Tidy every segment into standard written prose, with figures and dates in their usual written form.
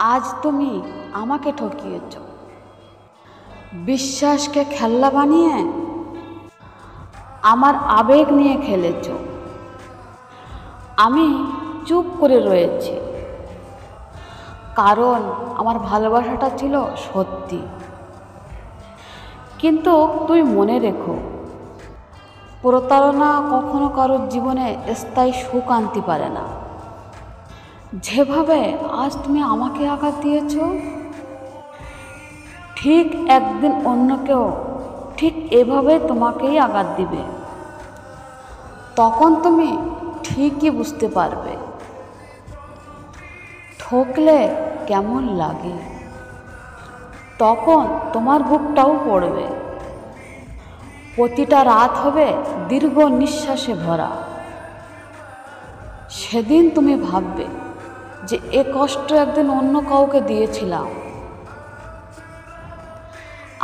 আজ তুমি আমাকে ঠকিয়েছ, বিশ্বাসকে খেলনা বানিয়ে আমার আবেগ নিয়ে খেলেছ। আমি চুপ করে রয়েছি, কারণ আমার ভালোবাসাটা ছিল সত্যি। কিন্তু তুমি মনে রেখো, প্রতারণা কখনো কারোর জীবনে স্থায়ী সুখ আনতে পারে না। যেভাবে আজ তুমি আমাকে আঘাত দিয়েছ, ঠিক একদিন অন্য কেউ ঠিক এভাবে তোমাকেই আঘাত দিবে। তখন তুমি ঠিকই বুঝতে পারবে ঠকলে কেমন লাগে। তখন তোমার বুকটাও পড়বে, প্রতিটা রাত হবে দীর্ঘ নিঃশ্বাসে ভরা। সেদিন তুমি ভাববে যে এ কষ্ট একদিন অন্য কাউকে দিয়েছিলাম।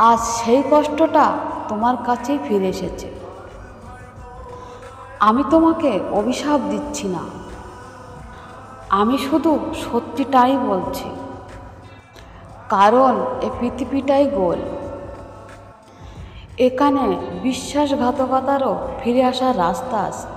আজ সেই কষ্টটা তোমার কাছেই ফিরে এসেছে। আমি তোমাকে অভিশাপ দিচ্ছি না, আমি শুধু সত্যিটাই বলছি। কারণ এই পৃথিবীটাই গোল, এখানে বিশ্বাসঘাতকতারও ফিরে আসার রাস্তা আছে।